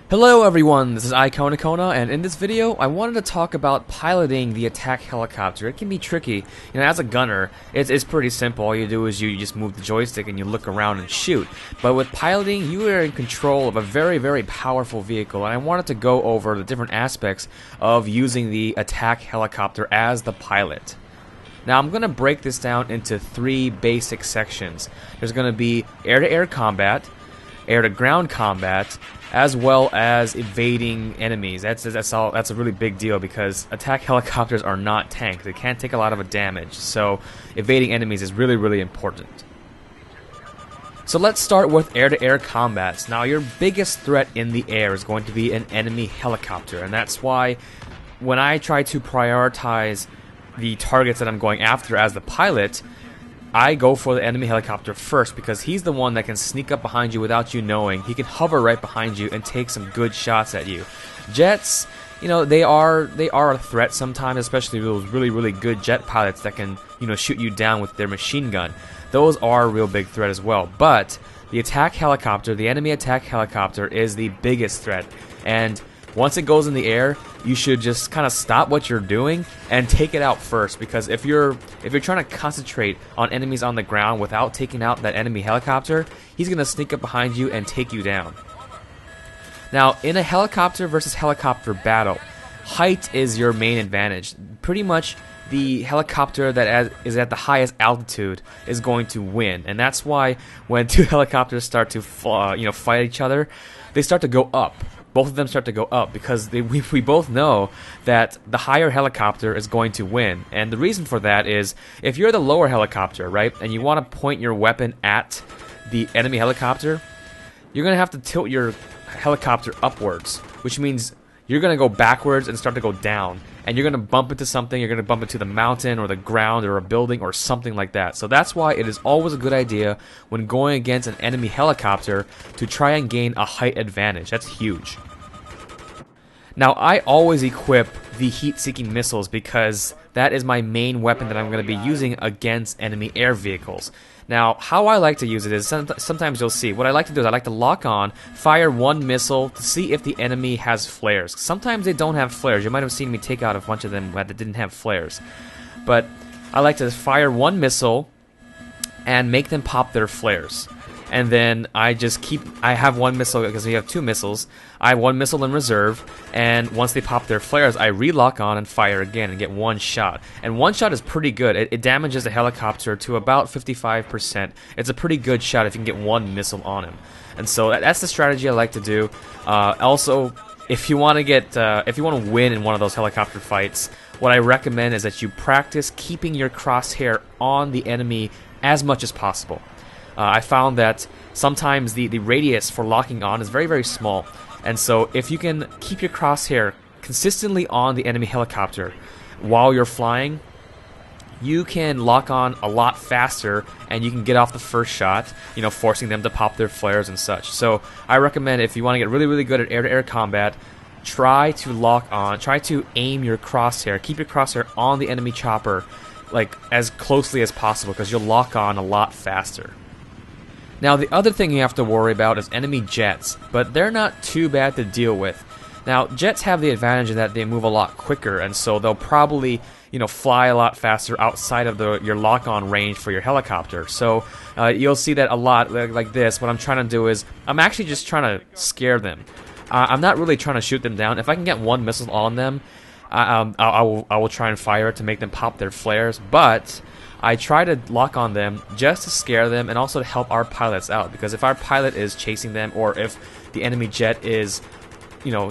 Hello everyone, this is iKonakona, and in this video I wanted to talk about piloting the attack helicopter. It can be tricky. As a gunner, it's pretty simple. All you do is you just move the joystick and you look around and shoot. But with piloting, you are in control of a very powerful vehicle, and I wanted to go over the different aspects of using the attack helicopter as the pilot. Now I'm going to break this down into three basic sections. There's going to be air-to-air combat, air-to-ground combat, as well as evading enemies. That's a really big deal because attack helicopters are not tanks. They can't take a lot of damage, so evading enemies is really important. So let's start with air-to-air combats. Now your biggest threat in the air is going to be an enemy helicopter, and that's why when I try to prioritize the targets that I'm going after as the pilot, I go for the enemy helicopter first because he's the one that can sneak up behind you without you knowing. He can hover right behind you and take some good shots at you. Jets, they are a threat sometimes, especially those really good jet pilots that can, shoot you down with their machine gun. Those are a real big threat as well. But the attack helicopter, the enemy attack helicopter, is the biggest threat. And once it goes in the air, you should just kind of stop what you're doing and take it out first, because if you're trying to concentrate on enemies on the ground without taking out that enemy helicopter, he's going to sneak up behind you and take you down. Now, in a helicopter versus helicopter battle, height is your main advantage. Pretty much the helicopter that is at the highest altitude is going to win, and that's why when two helicopters start to fight each other, they start to go up. Both of them start to go up because we both know that the higher helicopter is going to win. And the reason for that is if you're the lower helicopter, right, and you want to point your weapon at the enemy helicopter, you're going to have to tilt your helicopter upwards, which means you're going to go backwards and start to go down. And you're going to bump into something. You're going to bump into the mountain or the ground or a building or something like that. So that's why it is always a good idea when going against an enemy helicopter to try and gain a height advantage. That's huge. Now, I always equip the heat-seeking missiles because that is my main weapon that I'm going to be using against enemy air vehicles. Now, how I like to use it is sometimes you'll see. What I like to do is I like to lock on, fire one missile to see if the enemy has flares. Sometimes they don't have flares. You might have seen me take out a bunch of them that didn't have flares. But I like to fire one missile and make them pop their flares. And then I have one missile because we have two missiles. I have one missile in reserve, and once they pop their flares, I relock on and fire again and get one shot. And one shot is pretty good. It damages the helicopter to about 55%. It's a pretty good shot if you can get one missile on him. And so that's the strategy I like to do. Also, if you want to win in one of those helicopter fights, what I recommend is that you practice keeping your crosshair on the enemy as much as possible. I found that sometimes the radius for locking on is very small, and so if you can keep your crosshair consistently on the enemy helicopter while you're flying, you can lock on a lot faster and you can get off the first shot, forcing them to pop their flares and such. So I recommend, if you want to get really good at air-to-air combat, try to aim your crosshair, keep your crosshair on the enemy chopper like as closely as possible, because you'll lock on a lot faster. Now, the other thing you have to worry about is enemy jets, but they're not too bad to deal with. Now, jets have the advantage in that they move a lot quicker, and so they'll probably, fly a lot faster outside of your lock-on range for your helicopter. So you'll see that a lot like this. What I'm trying to do is I'm actually just trying to scare them. I'm not really trying to shoot them down. If I can get one missile on them, I will try and fire it to make them pop their flares, but I try to lock on them just to scare them and also to help our pilots out, because if our pilot is chasing them, or if the enemy jet is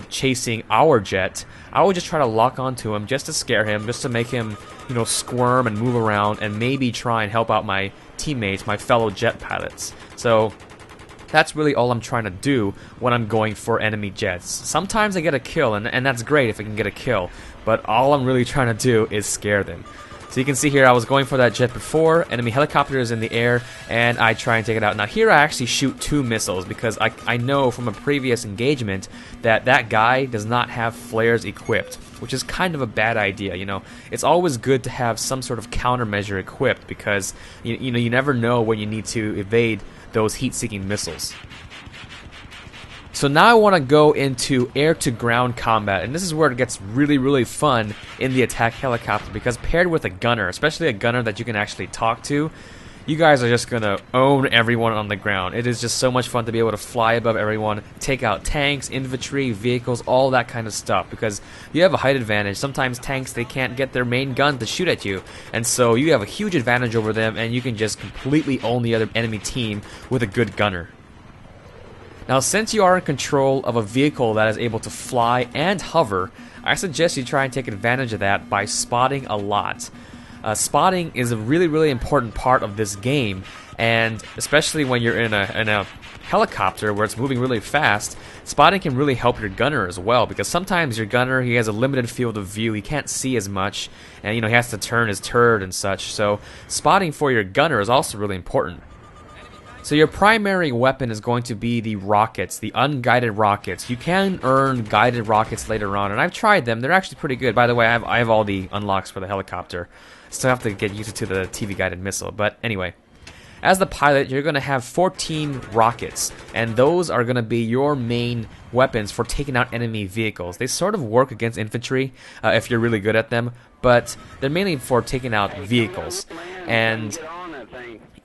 chasing our jet, I would just try to lock onto him just to scare him, just to make him squirm and move around and maybe try and help out my teammates, my fellow jet pilots. So that's really all I'm trying to do when I'm going for enemy jets. Sometimes I get a kill, and that's great if I can get a kill, but all I'm really trying to do is scare them. So you can see here I was going for that jet before, enemy helicopter is in the air, and I try and take it out. Now here I actually shoot two missiles because I know from a previous engagement that guy does not have flares equipped, which is kind of a bad idea. It's always good to have some sort of countermeasure equipped, because you never know when you need to evade those heat-seeking missiles. So now I want to go into air-to-ground combat, and this is where it gets really, really fun in the attack helicopter, because paired with a gunner, especially a gunner that you can actually talk to, you guys are just going to own everyone on the ground. It is just so much fun to be able to fly above everyone, take out tanks, infantry, vehicles, all that kind of stuff, because you have a height advantage. Sometimes tanks, they can't get their main gun to shoot at you, and so you have a huge advantage over them, and you can just completely own the other enemy team with a good gunner. Now, since you are in control of a vehicle that is able to fly and hover, I suggest you try and take advantage of that by spotting a lot. Spotting is a really, really important part of this game, and especially when you're in a helicopter where it's moving really fast, spotting can really help your gunner as well, because sometimes your gunner, he has a limited field of view, he can't see as much, and he has to turn his turret and such, so spotting for your gunner is also really important. So your primary weapon is going to be the rockets, the unguided rockets. You can earn guided rockets later on, and I've tried them. They're actually pretty good. By the way, I have all the unlocks for the helicopter. Still have to get used to the TV guided missile. But anyway, as the pilot, you're going to have 14 rockets, and those are going to be your main weapons for taking out enemy vehicles. They sort of work against infantry if you're really good at them, but they're mainly for taking out vehicles. And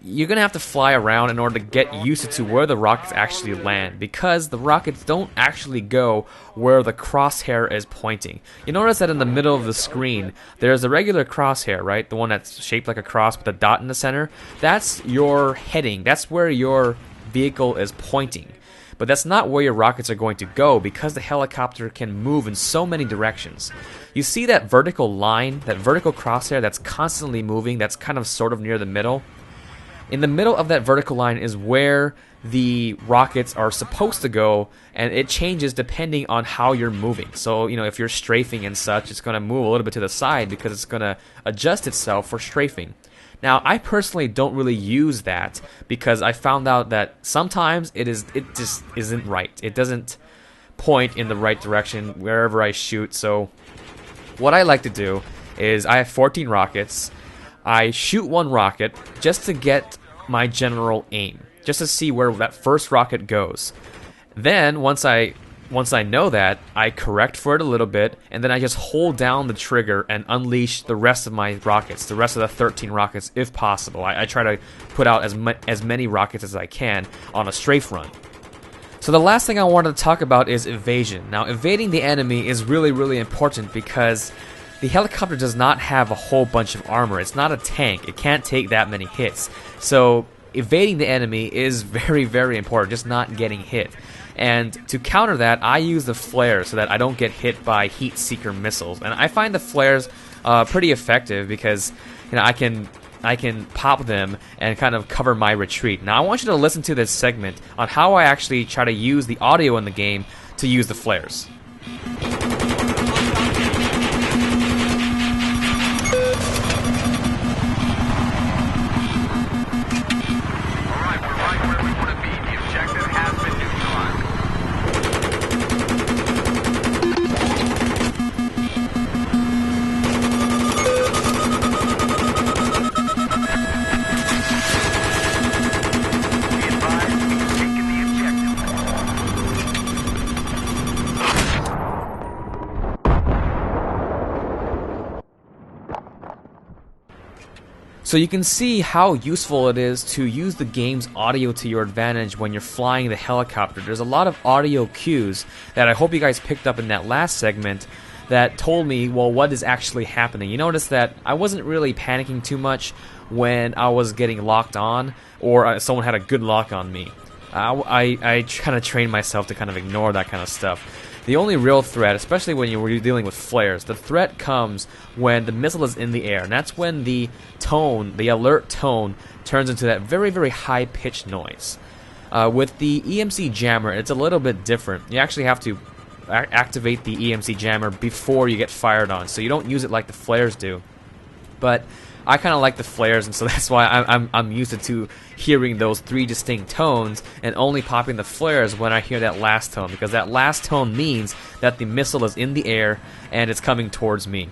you're going to have to fly around in order to get used to where the rockets actually land, because the rockets don't actually go where the crosshair is pointing. You notice that in the middle of the screen, there's a regular crosshair, right? The one that's shaped like a cross with a dot in the center. That's your heading. That's where your vehicle is pointing. But that's not where your rockets are going to go, because the helicopter can move in so many directions. You see that vertical line, that vertical crosshair that's constantly moving, that's kind of sort of near the middle? In the middle of that vertical line is where the rockets are supposed to go, and it changes depending on how you're moving. So, if you're strafing and such, it's going to move a little bit to the side because it's going to adjust itself for strafing. Now, I personally don't really use that because I found out that sometimes it just isn't right. It doesn't point in the right direction wherever I shoot. So what I like to do is I have 14 rockets. I shoot one rocket just to get my general aim, just to see where that first rocket goes. Then once I know that, I correct for it a little bit, and then I just hold down the trigger and unleash the rest of my rockets, the rest of the 13 rockets if possible. I try to put out as many rockets as I can on a strafe run. So the last thing I wanted to talk about is evasion. Now, evading the enemy is really, really important because the helicopter does not have a whole bunch of armor. It's not a tank. It can't take that many hits. So evading the enemy is very, very important, just not getting hit. And to counter that, I use the flares so that I don't get hit by heat seeker missiles. And I find the flares pretty effective because I can pop them and kind of cover my retreat. Now I want you to listen to this segment on how I actually try to use the audio in the game to use the flares. So you can see how useful it is to use the game's audio to your advantage when you're flying the helicopter. There's a lot of audio cues that I hope you guys picked up in that last segment that told me, well, what is actually happening. You notice that I wasn't really panicking too much when I was getting locked on or someone had a good lock on me. I kind of trained myself to kind of ignore that kind of stuff. The only real threat, especially when you're dealing with flares, the threat comes when the missile is in the air, and that's when the tone, the alert tone, turns into that very, very high-pitched noise. With the EMC jammer, it's a little bit different. You actually have to activate the EMC jammer before you get fired on, so you don't use it like the flares do. But I kind of like the flares, and so that's why I'm used to hearing those three distinct tones and only popping the flares when I hear that last tone, because that last tone means that the missile is in the air and it's coming towards me.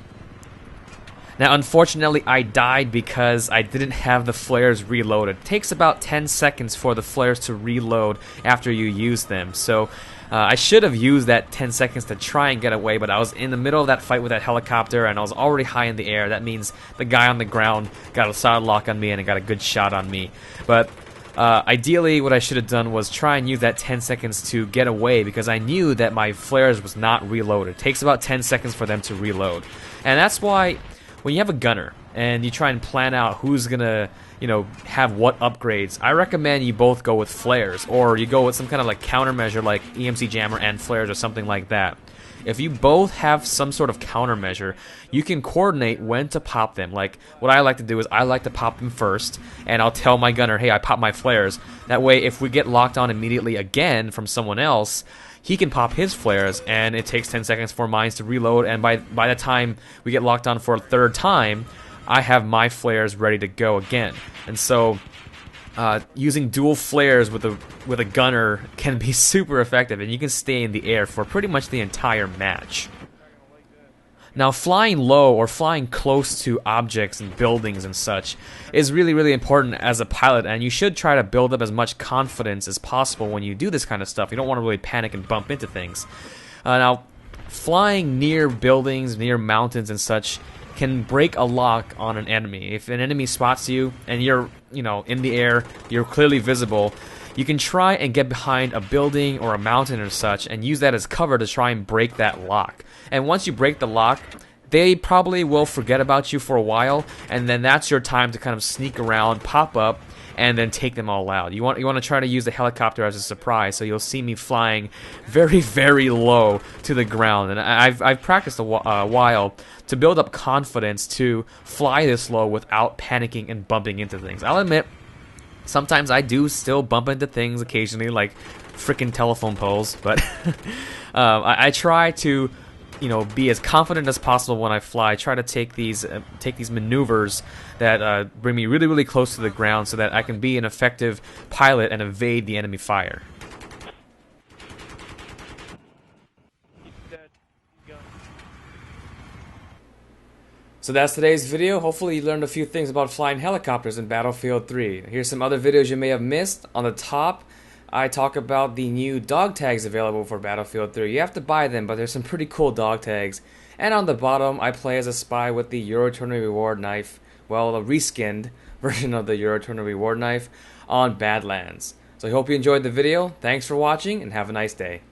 Now, unfortunately, I died because I didn't have the flares reloaded. It takes about 10 seconds for the flares to reload after you use them. So I should have used that 10 seconds to try and get away, but I was in the middle of that fight with that helicopter, and I was already high in the air. That means the guy on the ground got a solid lock on me, and it got a good shot on me. But ideally, what I should have done was try and use that 10 seconds to get away, because I knew that my flares was not reloaded. It takes about 10 seconds for them to reload. And that's why when you have a gunner and you try and plan out who's gonna, have what upgrades, I recommend you both go with flares, or you go with some kind of like countermeasure like EMC jammer and flares or something like that. If you both have some sort of countermeasure, you can coordinate when to pop them. Like, what I like to do is I like to pop them first, and I'll tell my gunner, hey, I popped my flares. That way, if we get locked on immediately again from someone else, he can pop his flares, and it takes 10 seconds for mine to reload, and by the time we get locked on for a third time, I have my flares ready to go again. And so using dual flares with a gunner can be super effective, and you can stay in the air for pretty much the entire match. Now, flying low or flying close to objects and buildings and such is really, really important as a pilot, and you should try to build up as much confidence as possible when you do this kind of stuff. You don't want to really panic and bump into things. Now, flying near buildings, near mountains and such can break a lock on an enemy. If an enemy spots you and you're, in the air, you're clearly visible, you can try and get behind a building or a mountain or such and use that as cover to try and break that lock. And once you break the lock, they probably will forget about you for a while, and then that's your time to kind of sneak around, pop up, and then take them all out. You want to try to use the helicopter as a surprise, so you'll see me flying very, very low to the ground. And I've practiced a while to build up confidence to fly this low without panicking and bumping into things. I'll admit, sometimes I do still bump into things occasionally, like freaking telephone poles, but I try to be as confident as possible when I fly. I try to take these maneuvers that bring me really, really close to the ground so that I can be an effective pilot and evade the enemy fire. So that's today's video. Hopefully you learned a few things about flying helicopters in Battlefield 3. Here's some other videos you may have missed. On the top, I talk about the new dog tags available for Battlefield 3. You have to buy them, but there's some pretty cool dog tags. And on the bottom, I play as a spy with the Euro Tournament Reward Knife, well, a reskinned version of the Euro Tournament Reward Knife on Badlands. So I hope you enjoyed the video. Thanks for watching, and have a nice day.